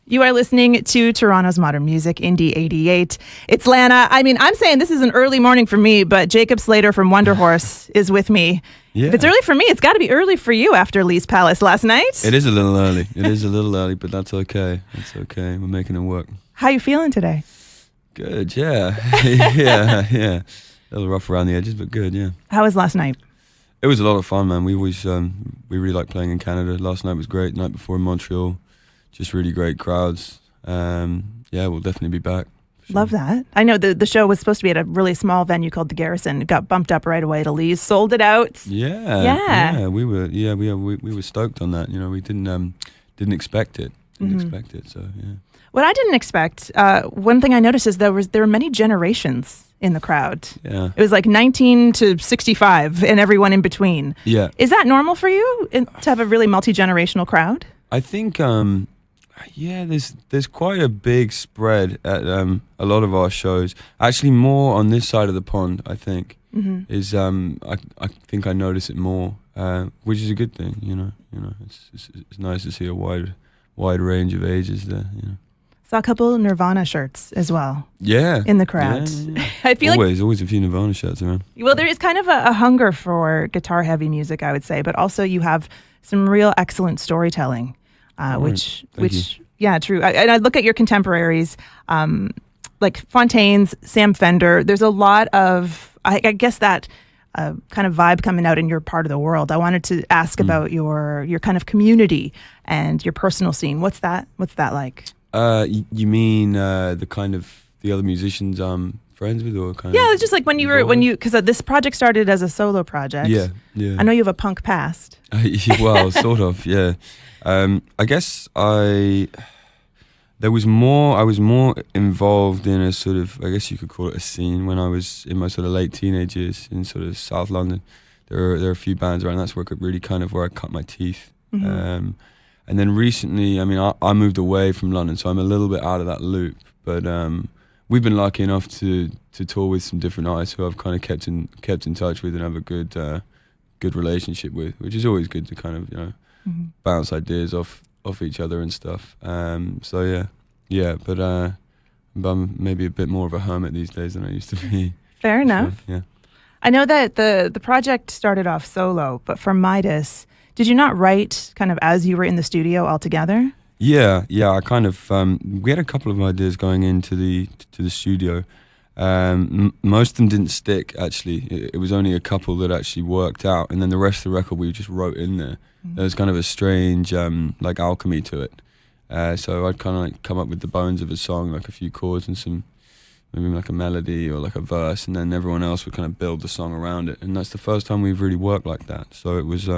You are listening to Toronto's Modern Music, Indie88. It's Lana. I mean, I'm saying this is an early morning for me, but Jacob Slater from Wunderhorse is with me. Yeah. If it's early for me, it's got to be early for you after Lee's Palace last night. It is a little early. But that's okay. It's okay. We're making it work. How you feeling today? Good, yeah. yeah. A little rough around the edges, but good, yeah. How was last night? It was a lot of fun, man. We always, we really like playing in Canada. Last night was great. Night before in Montreal. Just really great crowds. Yeah, we'll definitely be back. Sure. Love that. I know the show was supposed to be at a really small venue called the Garrison. It got bumped up right away to Lee's. Sold it out. Yeah. We were stoked on that. You know, we didn't expect it. Expect it. So yeah. What I didn't expect, one thing I noticed is there were many generations in the crowd. Yeah. It was like 19 to 65 and everyone in between. Yeah. Is that normal for you to have a really multi-generational crowd? I think. Yeah, there's quite a big spread at a lot of our shows. Actually, more on this side of the pond, I think. Is I think I notice it more, which is a good thing. You know, it's nice to see a wide range of ages there. You know. Saw a couple Nirvana shirts as well. Yeah, in the crowd. Yeah. I feel always a few Nirvana shirts around. Well, there is kind of a hunger for guitar-heavy music, I would say, but also you have some real excellent storytelling. Which yeah, true. I look at your contemporaries, like Fontaine's, Sam Fender. There's a lot of, I guess, that kind of vibe coming out in your part of the world. I wanted to ask about your kind of community and your personal scene. What's that like? You mean the kind of the other musicians I'm friends with, or kind of? Yeah, it's just like when you because this project started as a solo project. Yeah. I know you have a punk past. Well, sort of, yeah. I guess I was more involved in a sort of, I guess you could call it a scene, when I was in my sort of late teenage years in sort of South London. There are a few bands around. That's where I cut my teeth. And then recently, I mean, I moved away from London, so I'm a little bit out of that loop. But we've been lucky enough to tour with some different artists who I've kind of kept in touch with and have a good relationship with, which is always good to kind of bounce ideas off each other and stuff. So yeah. But I'm maybe a bit more of a hermit these days than I used to be. Fair enough. Yeah. I know that the project started off solo, but for Midas, did you not write kind of as you were in the studio all together? Yeah. I kind of we had a couple of ideas going into the studio. Most of them didn't stick, actually. It was only a couple that actually worked out, and then the rest of the record we just wrote in there. There was kind of a strange like alchemy to it. So I'd kind of like come up with the bones of a song, like a few chords and some, maybe like a melody or like a verse, and then everyone else would kind of build the song around it. And that's the first time we've really worked like that. So it was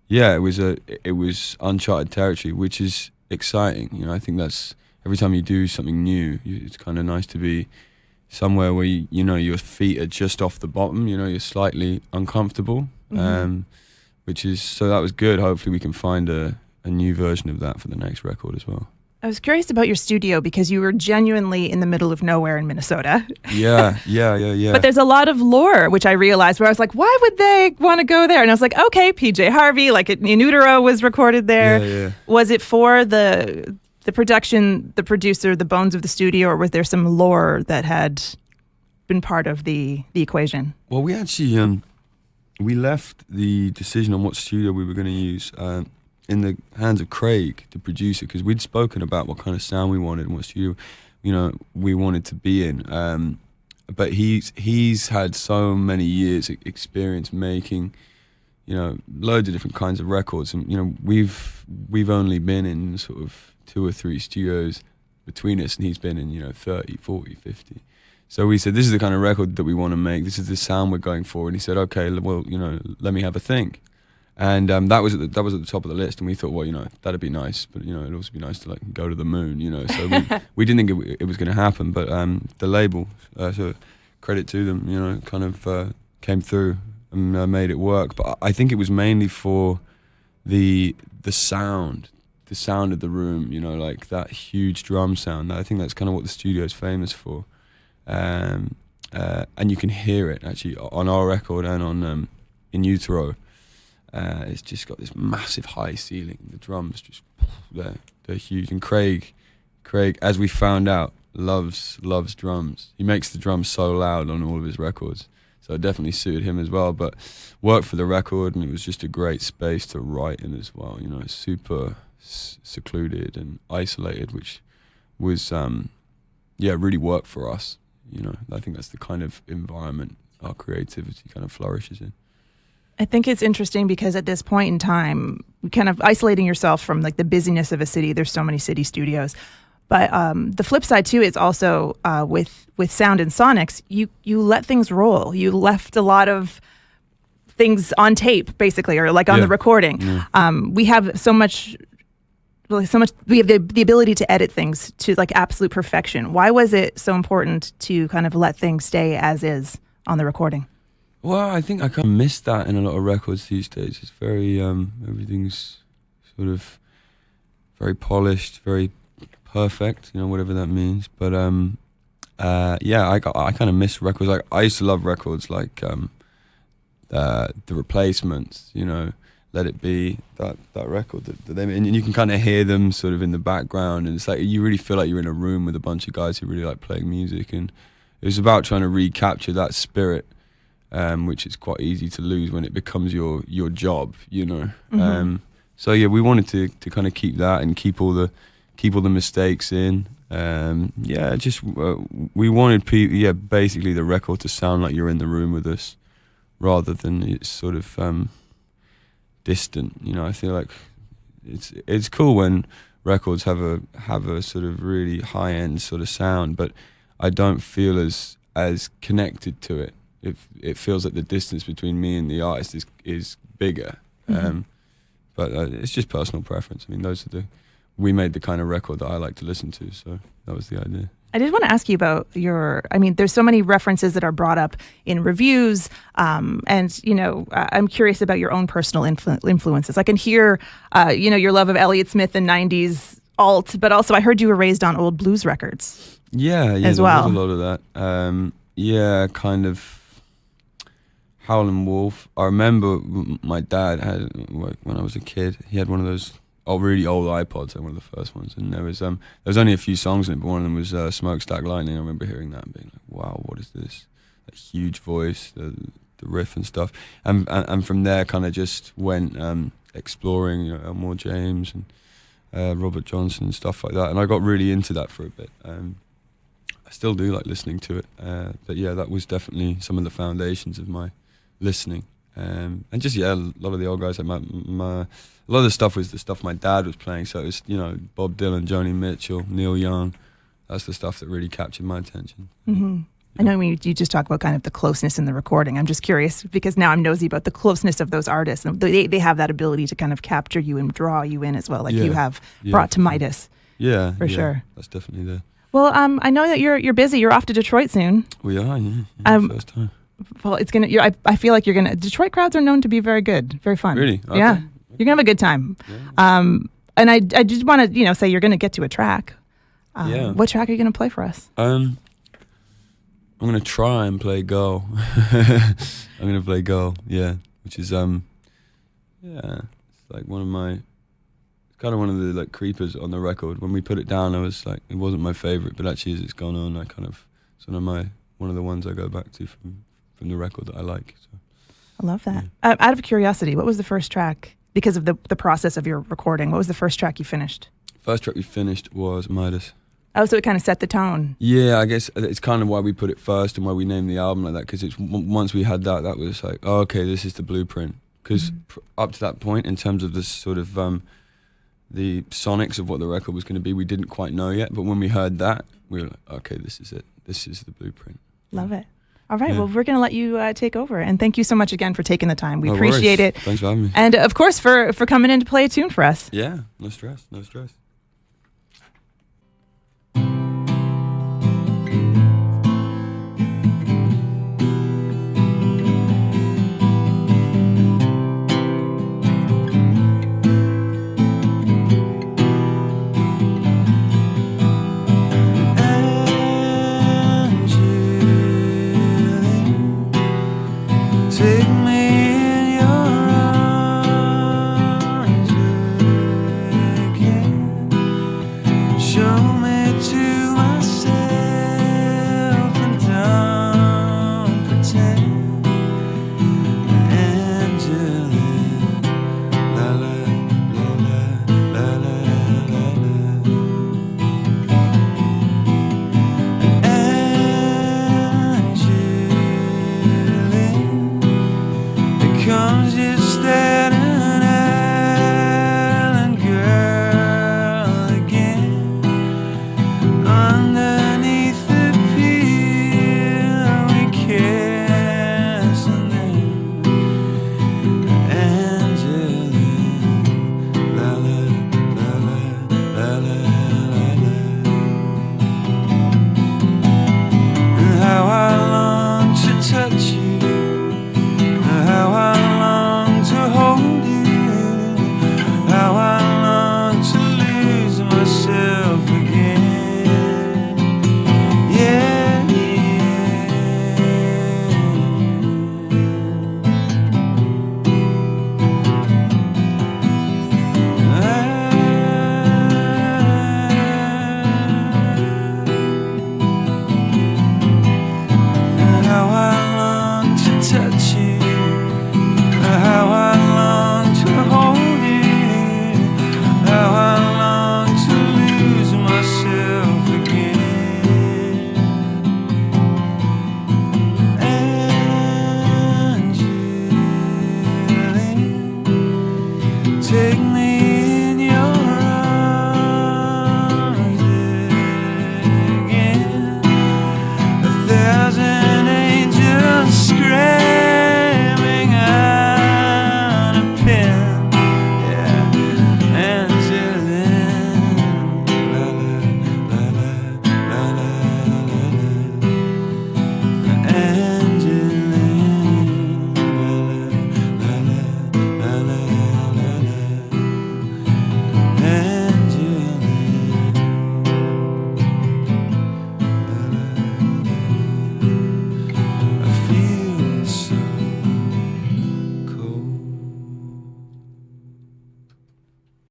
it was uncharted territory, which is exciting. You know, I think that's, every time you do something new, it's kind of nice to be somewhere where you know your feet are just off the bottom. You know, you're slightly uncomfortable. Which is, so that was good. Hopefully we can find a new version of that for the next record as well. I was curious about your studio because you were genuinely in the middle of nowhere in Minnesota. Yeah. But there's a lot of lore, which I realized, where I was like, why would they want to go there? And I was like, okay, PJ Harvey, like In Utero was recorded there. Yeah. Was it for the production, the producer, the bones of the studio, or was there some lore that had been part of the equation? Well, we actually... we left the decision on what studio we were going to use in the hands of Craig, the producer, because we'd spoken about what kind of sound we wanted and what studio, we wanted to be in. But he's had so many years experience making, loads of different kinds of records, and we've only been in sort of 2 or 3 studios between us, and he's been in 30, 40, 50. So we said, this is the kind of record that we want to make. This is the sound we're going for. And he said, okay, well, let me have a think. And that was at the top of the list. And we thought, well, that'd be nice, but it'd also be nice to like go to the moon. So we didn't think it was going to happen. But the label, so credit to them, kind of came through and made it work. But I think it was mainly for the sound. The sound of the room, like that huge drum sound. I think that's kind of what the studio is famous for. And you can hear it actually on our record and on In Utero. It's just got this massive high ceiling. The drums just they're they're huge. And Craig, as we found out, loves drums. He makes the drums so loud on all of his records, so it definitely suited him as well. But worked for the record, and it was just a great space to write in as well. You know, super secluded and isolated, which was really worked for us. You know, I think that's the kind of environment our creativity kind of flourishes in. I think it's interesting because at this point in time, kind of isolating yourself from like the busyness of a city. There's so many city studios. But the flip side too is also with sound and sonics, you let things roll. You left a lot of things on tape, basically, or like on the recording. Yeah. We have so much. We have the ability to edit things to like absolute perfection. Why was it so important to kind of let things stay as is on the recording? Well, I think I kind of miss that in a lot of records these days. It's very everything's sort of very polished, very perfect, you know, whatever that means. But I kind of miss records. Like I used to love records like the Replacements, you know, Let It Be, that record that they made. And you can kind of hear them sort of in the background, and it's like you really feel like you're in a room with a bunch of guys who really like playing music. And it was about trying to recapture that spirit, which is quite easy to lose when it becomes your job, you know. Mm-hmm. So yeah, we wanted to kind of keep that and keep all the mistakes in. We wanted basically the record to sound like you're in the room with us, rather than it's sort of distant. You know, I feel like it's cool when records have a sort of really high end sort of sound, but I don't feel as connected to it. It feels like the distance between me and the artist is bigger. Mm-hmm. But it's just personal preference. I mean, we made the kind of record that I like to listen to, so that was the idea. I did want to ask you about there's so many references that are brought up in reviews, and, you know, I'm curious about your own personal influences. I can hear, your love of Elliott Smith and 90s alt, but also I heard you were raised on old blues records. Yeah, as well. There was a lot of that. Kind of Howlin' Wolf. I remember my dad had, when I was a kid, he had one of those really old iPods, one of the first ones, and there was only a few songs in it, but one of them was Smokestack Lightning. I remember hearing that and being like, wow, what is this? That huge voice, the riff and stuff, and from there kind of just went exploring, you know, Elmore James and Robert Johnson and stuff like that, and I got really into that for a bit. I still do like listening to it, but yeah, that was definitely some of the foundations of my listening. And just a lot of the old guys, like a lot of the stuff was the stuff my dad was playing. So it was, you know, Bob Dylan, Joni Mitchell, Neil Young. That's the stuff that really captured my attention. Mm-hmm. Yeah. I know you just talk about kind of the closeness in the recording. I'm just curious because now I'm nosy about the closeness of those artists. And they have that ability to kind of capture you and draw you in as well, like you have brought to Midas. Yeah, for sure. That's definitely there. Well, I know that you're busy. You're off to Detroit soon. We are, yeah. First time. Well, it's gonna. I feel like you're gonna. Detroit crowds are known to be very good, very fun. Really? Okay. Yeah, you're gonna have a good time. Yeah. And I just want to say you're gonna get to a track. What track are you gonna play for us? I'm gonna try and play Girl. I'm gonna play Girl. Yeah, which is it's like kind of one of the like creepers on the record. When we put it down, I was like, it wasn't my favorite, but actually as it's gone on, it's one of the ones I go back to from the record that I like. So. I love that. Yeah. Out of curiosity, what was the first track, because of the process of your recording, what was the first track you finished? First track we finished was Midas. Oh, so it kind of set the tone. Yeah, I guess it's kind of why we put it first and why we named the album like that, because it's once we had that was like, oh, okay, this is the blueprint. Because up to that point, in terms of this sort of the sonics of what the record was going to be, we didn't quite know yet. But when we heard that, we were like, okay, this is it. This is the blueprint. Love it. All right, well, we're going to let you take over. And thank you so much again for taking the time. We appreciate it. Thanks for having me. And, of course, for coming in to play a tune for us. Yeah, no stress, no stress. Take me in your arms again. show